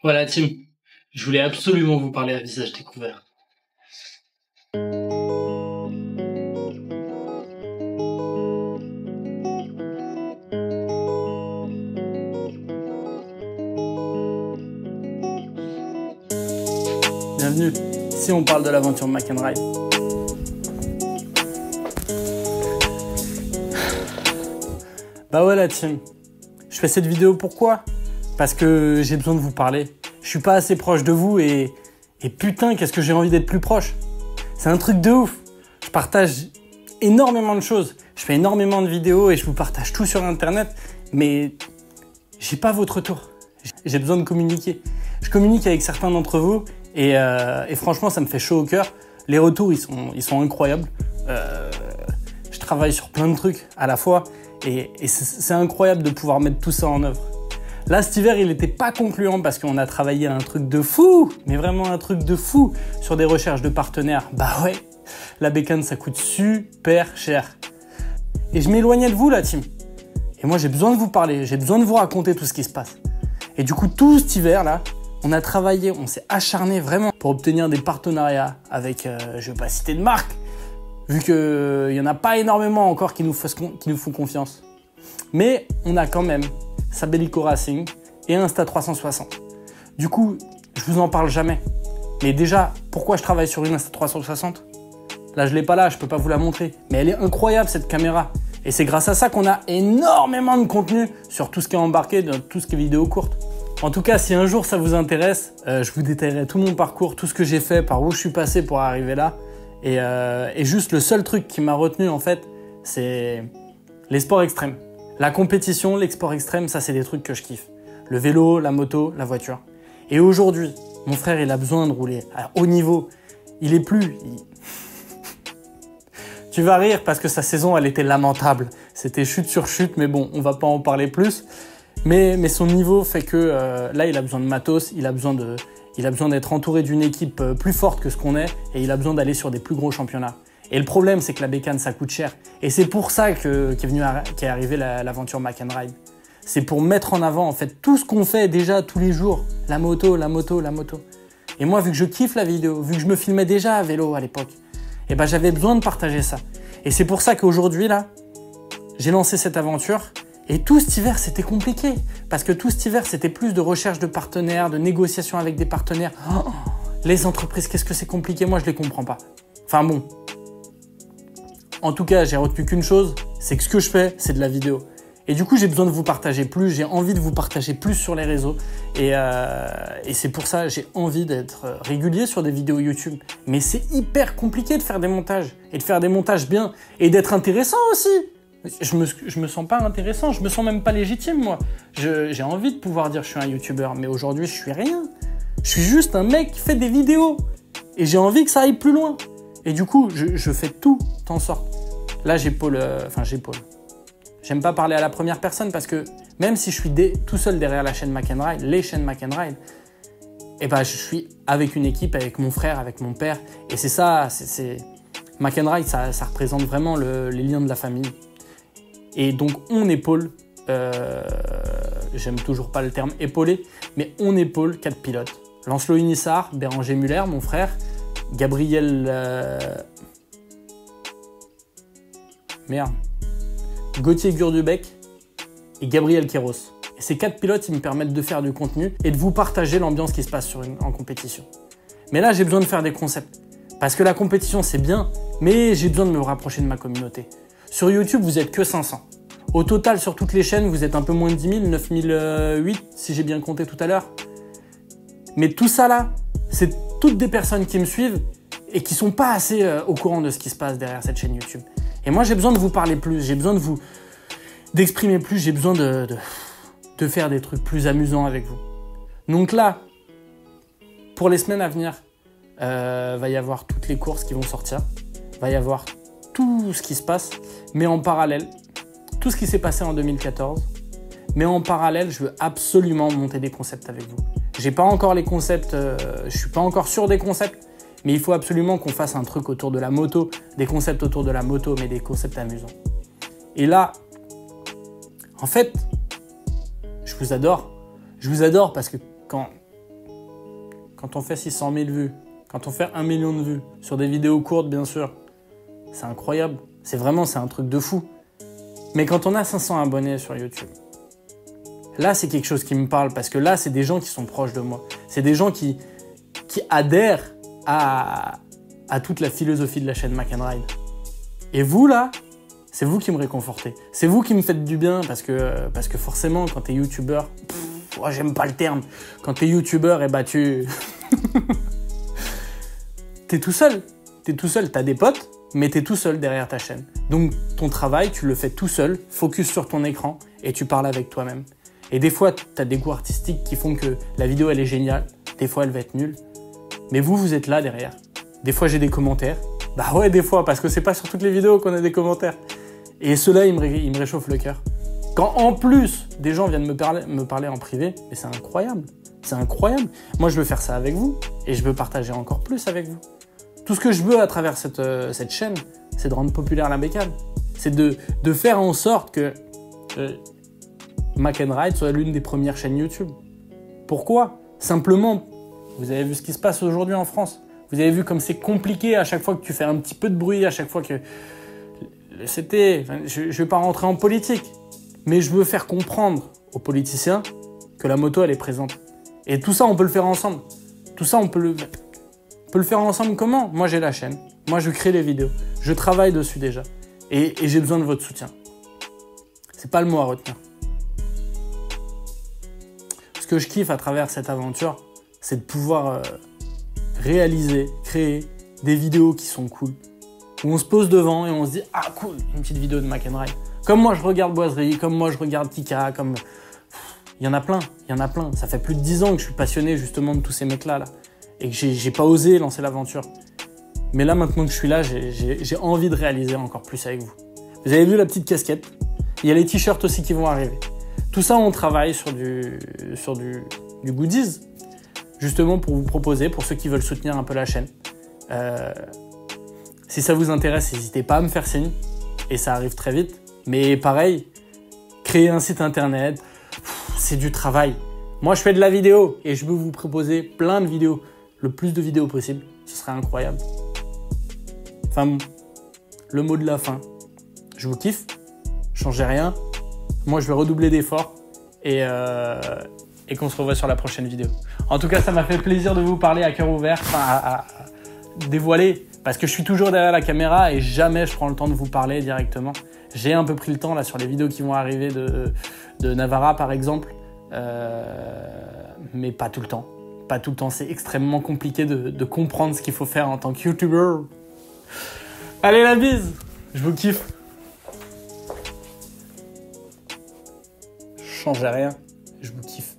Voilà, Tim. Je voulais absolument vous parler à visage découvert. Bienvenue, ici on parle de l'aventure McEnroe. Bah ouais la team, je fais cette vidéo pourquoi ? Parce que j'ai besoin de vous parler. Je suis pas assez proche de vous et putain qu'est-ce que j'ai envie d'être plus proche. C'est un truc de ouf. Je partage énormément de choses. Je fais énormément de vidéos et je vous partage tout sur internet. Mais j'ai pas votre retour. J'ai besoin de communiquer. Je communique avec certains d'entre vous et franchement ça me fait chaud au cœur. Les retours ils sont incroyables. Je travaille sur plein de trucs à la fois et c'est incroyable de pouvoir mettre tout ça en œuvre. Là cet hiver il n'était pas concluant parce qu'on a travaillé à un truc de fou, mais vraiment un truc de fou sur des recherches de partenaires. Bah ouais, la bécane ça coûte super cher. Et je m'éloignais de vous la team. Et moi j'ai besoin de vous parler, j'ai besoin de vous raconter tout ce qui se passe. Et du coup tout cet hiver là, on a travaillé, on s'est acharné vraiment pour obtenir des partenariats avec, je ne vais pas citer de marque, vu qu'il n'y en a pas énormément encore qui nous font confiance. Mais on a quand même Sabelico Racing et Insta360. Du coup, je vous en parle jamais. Mais déjà, pourquoi je travaille sur une Insta360 ? Là, je l'ai pas là, je peux pas vous la montrer. Mais elle est incroyable cette caméra. Et c'est grâce à ça qu'on a énormément de contenu sur tout ce qui est embarqué, dans tout ce qui est vidéo courte. En tout cas, si un jour ça vous intéresse, je vous détaillerai tout mon parcours, tout ce que j'ai fait, par où je suis passé pour arriver là. Et juste le seul truc qui m'a retenu en fait, c'est les sports extrêmes. La compétition, les sports extrêmes, ça c'est des trucs que je kiffe. Le vélo, la moto, la voiture. Et aujourd'hui, mon frère il a besoin de rouler à haut niveau. Il est plus... Tu vas rire parce que sa saison elle était lamentable. C'était chute sur chute, mais bon, on va pas en parler plus. Mais son niveau fait que là, il a besoin de matos, il a besoin d'être entouré d'une équipe plus forte que ce qu'on est et il a besoin d'aller sur des plus gros championnats. Et le problème, c'est que la bécane, ça coûte cher. Et c'est pour ça qu'est arrivée l'aventure McEnroe. C'est pour mettre en avant en fait tout ce qu'on fait déjà tous les jours. La moto, la moto, la moto. Et moi, vu que je kiffe la vidéo, vu que je me filmais déjà à vélo à l'époque, et ben j'avais besoin de partager ça. Et c'est pour ça qu'aujourd'hui, là, j'ai lancé cette aventure. Et tout cet hiver, c'était compliqué. Parce que tout cet hiver, c'était plus de recherche de partenaires, de négociations avec des partenaires. Oh, les entreprises, qu'est-ce que c'est compliqué ? Moi, je les comprends pas. Enfin bon. En tout cas, j'ai retenu qu'une chose, c'est que ce que je fais, c'est de la vidéo. Et du coup, j'ai besoin de vous partager plus, j'ai envie de vous partager plus sur les réseaux. Et c'est pour ça, j'ai envie d'être régulier sur des vidéos YouTube. Mais c'est hyper compliqué de faire des montages. Et de faire des montages bien. Et d'être intéressant aussi. Je me sens pas intéressant, je me sens même pas légitime, moi. J'ai envie de pouvoir dire que je suis un youtubeur, mais aujourd'hui, je suis rien. Je suis juste un mec qui fait des vidéos. Et j'ai envie que ça aille plus loin. Et du coup, je fais tout en sorte. Là, j'épaule. J'aime pas parler à la première personne parce que même si je suis tout seul derrière la chaîne McEnroe, les chaînes McEnroe, et ben, je suis avec une équipe, avec mon frère, avec mon père. Et c'est ça, McEnroe, ça représente vraiment les liens de la famille. Et donc, on épaule, j'aime toujours pas le terme épauler, mais on épaule 4 pilotes. Lancelot Unissard, Béranger Muller, mon frère, Gabriel... Gauthier Gurdubec et Gabriel Kéros. Et ces 4 pilotes, ils me permettent de faire du contenu et de vous partager l'ambiance qui se passe en compétition. Mais là, j'ai besoin de faire des concepts. Parce que la compétition, c'est bien, mais j'ai besoin de me rapprocher de ma communauté. Sur YouTube, vous êtes que 500. Au total, sur toutes les chaînes, vous êtes un peu moins de 10 000, 9008, si j'ai bien compté tout à l'heure. Mais tout ça là, c'est toutes des personnes qui me suivent et qui sont pas assez au courant de ce qui se passe derrière cette chaîne YouTube. Et moi, j'ai besoin de vous parler plus, j'ai besoin d'exprimer plus, j'ai besoin de faire des trucs plus amusants avec vous. Donc là, pour les semaines à venir, va y avoir toutes les courses qui vont sortir, va y avoir tout ce qui se passe, mais en parallèle, tout ce qui s'est passé en 2014, mais en parallèle, je veux absolument monter des concepts avec vous. J'ai pas encore les concepts, je suis pas encore sûr des concepts, mais il faut absolument qu'on fasse un truc autour de la moto, des concepts autour de la moto, mais des concepts amusants. Et là, en fait, je vous adore parce que quand quand on fait 600 000 vues, quand on fait 1 million de vues, sur des vidéos courtes bien sûr, c'est incroyable. C'est un truc de fou. Mais quand on a 500 abonnés sur YouTube, là c'est quelque chose qui me parle parce que là c'est des gens qui sont proches de moi. C'est des gens qui adhèrent à toute la philosophie de la chaîne McEnRide. Et vous là, c'est vous qui me réconfortez. C'est vous qui me faites du bien parce que forcément quand t'es youtubeur, j'aime pas le terme, quand t'es youtubeur, t'es tout seul. T'as des potes, mais t'es tout seul derrière ta chaîne. Donc ton travail, tu le fais tout seul, focus sur ton écran et tu parles avec toi-même. Et des fois, t'as des goûts artistiques qui font que la vidéo elle est géniale, des fois elle va être nulle. Mais vous êtes là derrière. Des fois j'ai des commentaires. Bah ouais, des fois, parce que c'est pas sur toutes les vidéos qu'on a des commentaires. Et ceux-là, ils me réchauffent le cœur. Quand en plus, des gens viennent me parler en privé, mais c'est incroyable. C'est incroyable. Moi, je veux faire ça avec vous et je veux partager encore plus avec vous. Tout ce que je veux à travers cette chaîne, c'est de rendre populaire la bécane. C'est de faire en sorte que McEnRide soit l'une des premières chaînes YouTube. Pourquoi? Simplement, vous avez vu ce qui se passe aujourd'hui en France. Vous avez vu comme c'est compliqué à chaque fois que tu fais un petit peu de bruit, à chaque fois que... je ne vais pas rentrer en politique, mais je veux faire comprendre aux politiciens que la moto, elle est présente. Et tout ça, on peut le faire ensemble. Tout ça, on peut le faire ensemble comment? Moi, j'ai la chaîne. Moi, je crée les vidéos. Je travaille dessus déjà. Et j'ai besoin de votre soutien. C'est pas le mot à retenir. Ce que je kiffe à travers cette aventure, c'est de pouvoir réaliser, créer des vidéos qui sont cool. Où on se pose devant et on se dit « Ah, cool, une petite vidéo de McEnRide. » Comme moi, je regarde Boiserie, comme moi, je regarde Kika, comme... Il y en a plein. Ça fait plus de 10 ans que je suis passionné justement de tous ces mecs-là. Là, et que j'ai pas osé lancer l'aventure. Mais là, maintenant que je suis là, j'ai envie de réaliser encore plus avec vous. Vous avez vu la petite casquette? Il y a les t-shirts aussi qui vont arriver. Tout ça, on travaille sur du goodies, justement pour vous proposer, pour ceux qui veulent soutenir un peu la chaîne. Si ça vous intéresse, n'hésitez pas à me faire signe. Et ça arrive très vite. Mais pareil, créer un site internet, c'est du travail. Moi, je fais de la vidéo et je veux vous proposer plein de vidéos. Le plus de vidéos possible. Ce serait incroyable. Enfin bon, le mot de la fin. Je vous kiffe. Changez rien. Moi, je vais redoubler d'efforts et qu'on se revoit sur la prochaine vidéo. En tout cas, ça m'a fait plaisir de vous parler à cœur ouvert, à dévoiler, parce que je suis toujours derrière la caméra et jamais je prends le temps de vous parler directement. J'ai un peu pris le temps là sur les vidéos qui vont arriver de Navarra par exemple, mais pas tout le temps. Pas tout le temps, c'est extrêmement compliqué de comprendre ce qu'il faut faire en tant que YouTuber. Allez, la bise, je vous kiffe. Changez rien, je vous kiffe.